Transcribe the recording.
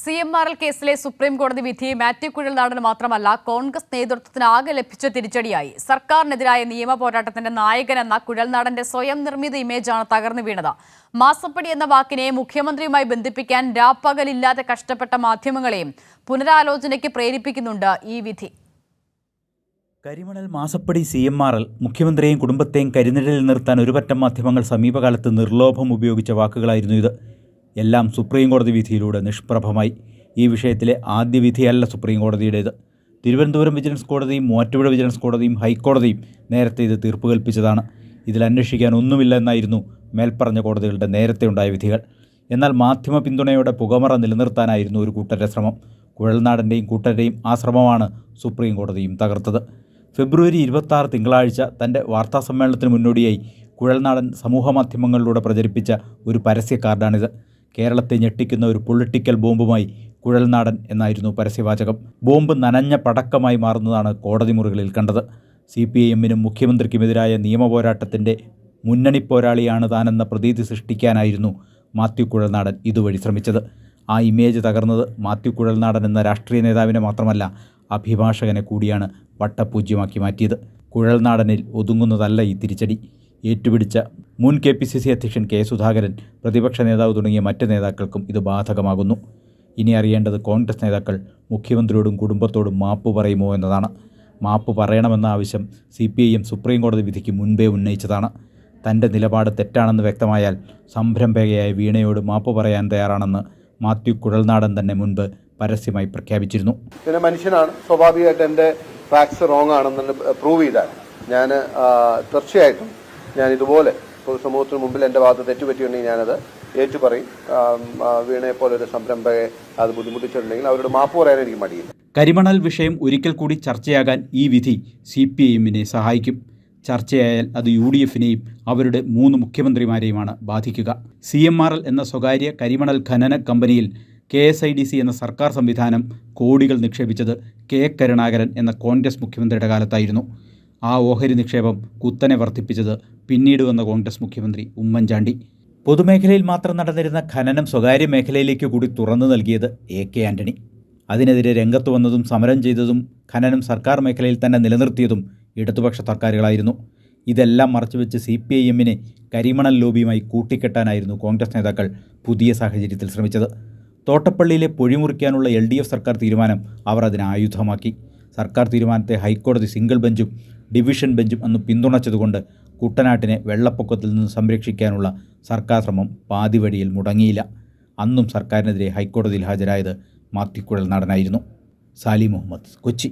CMRL കേസിലെ supreme കോടതി വിധി മാത്യു കുഴൽനാടന് മാത്രമല്ല കോൺഗ്രസ് നേതൃത്വത്തിന് ആകെ ലഭിച്ച തിരിച്ചടിയായി. സർക്കാരിനെതിരായ നിയമ പോരാട്ടത്തിന്റെ നായകനെന്ന കുഴൽനാടന്റെ സ്വയം നിർമ്മിത ഇമേജാണ് തകർന്നു വീണത്. മാസപ്പടി എന്ന വാക്കിനെ മുഖ്യമന്ത്രിയുമായി ബന്ധിപ്പിക്കാൻ രാപ്പകലില്ലാതെ കഷ്ടപ്പെട്ട മാധ്യമങ്ങളെയും പുനരാലോചനയ്ക്ക് പ്രേരിപ്പിക്കുന്നുണ്ട് ഈ വിധി. കരിമണൽ മാസപ്പടി CMRL മുഖ്യമന്ത്രിയെയും കുടുംബത്തെയും കരിനിഴലിൽ നിർത്താൻ ഒരുപറ്റം മാധ്യമങ്ങൾ സമീപകാലത്ത് നിർലോഭം ഉപയോഗിച്ച വാക്കുകളായിരുന്നു ഇത്. എല്ലാം സുപ്രീം കോടതി വിധിയിലൂടെ നിഷ്പ്രഭമായി. ഈ വിഷയത്തിലെ ആദ്യ വിധിയല്ല സുപ്രീം കോടതിയുടേത്. തിരുവനന്തപുരം വിജിലൻസ് കോടതിയും മൂവാറ്റുപുഴ വിജിലൻസ് കോടതിയും ഹൈക്കോടതിയും നേരത്തെ ഇത് തീർപ്പ് കൽപ്പിച്ചതാണ്. ഇതിൽ അന്വേഷിക്കാൻ ഒന്നുമില്ല എന്നായിരുന്നു മേൽപ്പറഞ്ഞ കോടതികളുടെ നേരത്തെ ഉണ്ടായ വിധികൾ. എന്നാൽ മാധ്യമ പിന്തുണയോടെ പുകമറ നിലനിർത്താനായിരുന്നു ഒരു കൂട്ടരുടെ ശ്രമം. കുഴൽനാടൻ്റെയും കൂട്ടരുടെയും ആ ശ്രമമാണ് സുപ്രീം കോടതിയും തകർത്തത്. ഫെബ്രുവരി 26 തിങ്കളാഴ്ച തൻ്റെ വാർത്താസമ്മേളനത്തിന് മുന്നോടിയായി കുഴൽനാടൻ സമൂഹമാധ്യമങ്ങളിലൂടെ പ്രചരിപ്പിച്ച ഒരു പരസ്യ കാർഡാണിത്. കേരളത്തെ ഞെട്ടിക്കുന്ന ഒരു പൊളിറ്റിക്കൽ ബോംബുമായി കുഴൽനാടൻ എന്നായിരുന്നു പരസ്യവാചകം. ബോംബ് നനഞ്ഞ പടക്കമായി മാറുന്നതാണ് കോടതി മുറികളിൽ കണ്ടത്. CPIM-നും മുഖ്യമന്ത്രിക്കുമെതിരായ നിയമപോരാട്ടത്തിൻ്റെ മുന്നണി പോരാളിയാണ് താനെന്ന പ്രതീതി സൃഷ്ടിക്കാനായിരുന്നു മാത്യു കുഴൽനാടൻ ഇതുവഴി ശ്രമിച്ചത്. ആ ഇമേജ് തകർന്നത് മാത്യു കുഴൽനാടൻ എന്ന രാഷ്ട്രീയ നേതാവിനെ മാത്രമല്ല, അഭിഭാഷകനെ കൂടിയാണ് വട്ടപൂജ്യമാക്കി മാറ്റിയത്. കുഴൽനാടനിൽ ഒതുങ്ങുന്നതല്ല ഈ തിരിച്ചടി. ഏറ്റുപിടിച്ച മുൻ KPCC അധ്യക്ഷൻ K. സുധാകരൻ, പ്രതിപക്ഷ നേതാവ് തുടങ്ങിയ മറ്റ് നേതാക്കൾക്കും ഇത് ബാധകമാകുന്നു. ഇനി അറിയേണ്ടത് കോൺഗ്രസ് നേതാക്കൾ മുഖ്യമന്ത്രിയോടും കുടുംബത്തോടും മാപ്പ് പറയുമോ എന്നതാണ്. മാപ്പ് പറയണമെന്ന ആവശ്യം CPIM സുപ്രീം കോടതി വിധിക്ക് മുൻപേ ഉന്നയിച്ചതാണ്. തൻ്റെ നിലപാട് തെറ്റാണെന്ന് വ്യക്തമായാൽ സംരംഭകയായ വീണയോട് മാപ്പ് പറയാൻ തയ്യാറാണെന്ന് മാത്യു കുഴൽനാടൻ തന്നെ മുൻപ് പരസ്യമായി പ്രഖ്യാപിച്ചിരുന്നു. പിന്നെ മനുഷ്യനാണ്, സ്വാഭാവികമായിട്ട് എൻ്റെ ഫാക്ട്സ് റോങ് ആണെന്ന് പ്രൂവ് ചെയ്താൽ ഞാൻ തീർച്ചയായിട്ടും ഞാൻ ഇതുപോലെ പൊതുസമൂഹത്തിന് മുമ്പിൽ എൻ്റെ ഭാഗത്ത് തെറ്റുപറ്റിയിട്ടുണ്ടെങ്കിൽ ഞാനത് ഏറ്റുപറയും. വീണയെപ്പോലെ ഒരു സംരംഭകയെ അത് ബുദ്ധിമുട്ടിച്ചിട്ടുണ്ടെങ്കിൽ അവരോട് മാപ്പ് പറയാൻ എനിക്ക് മടിയില്ല. കരിമണൽ വിഷയം ഒരിക്കൽ കൂടി ചർച്ചയാകാൻ ഈ വിധി CPIM-നെ സഹായിക്കും. ചർച്ചയായാൽ അത് UDF-നെയും അവരുടെ 3 മുഖ്യമന്ത്രിമാരെയുമാണ് ബാധിക്കുക. CMRL എന്ന സ്വകാര്യ കരിമണൽ ഖനന കമ്പനിയിൽ KSIDC എന്ന സർക്കാർ സംവിധാനം കോടികൾ നിക്ഷേപിച്ചത് K. കരുണാകരൻ എന്ന കോൺഗ്രസ് മുഖ്യമന്ത്രിയുടെ കാലത്തായിരുന്നു. ആ ഓഹരി നിക്ഷേപം കുത്തനെ വർദ്ധിപ്പിച്ചത് പിന്നീട് വന്ന കോൺഗ്രസ് മുഖ്യമന്ത്രി ഉമ്മൻചാണ്ടി. പൊതുമേഖലയിൽ മാത്രം നടന്നിരുന്ന ഖനനം സ്വകാര്യ മേഖലയിലേക്ക് കൂടി തുറന്നു നൽകിയത് AK ആൻ്റണി. അതിനെതിരെ രംഗത്ത് വന്നതും സമരം ചെയ്തതും ഖനനം സർക്കാർ മേഖലയിൽ തന്നെ നിലനിർത്തിയതും ഇടതുപക്ഷ സർക്കാരുകളായിരുന്നു. ഇതെല്ലാം മറച്ചുവെച്ച് CPIM-നെ കരിമണൽ ലോബിയുമായി കൂട്ടിക്കെട്ടാനായിരുന്നു കോൺഗ്രസ് നേതാക്കൾ പുതിയ സാഹചര്യത്തിൽ ശ്രമിച്ചത്. തോട്ടപ്പള്ളിയിലെ പൊഴിമുറിക്കാനുള്ള LDF സർക്കാർ തീരുമാനം അവർ അതിന് ആയുധമാക്കി. സർക്കാർ തീരുമാനത്തെ ഹൈക്കോടതി സിംഗിൾ ബെഞ്ചും ഡിവിഷൻ ബെഞ്ചും അന്ന് പിന്തുണച്ചതുകൊണ്ട് കുട്ടനാട്ടിനെ വെള്ളപ്പൊക്കത്തിൽ നിന്ന് സംരക്ഷിക്കാനുള്ള സർക്കാർ ശ്രമം പാതിവഴിയിൽ മുടങ്ങിയില്ല. അന്നും സർക്കാരിനെതിരെ ഹൈക്കോടതിയിൽ ഹാജരായത് മാത്യു കുഴൽനാടനായിരുന്നു. സാലി മുഹമ്മദ്, കൊച്ചി.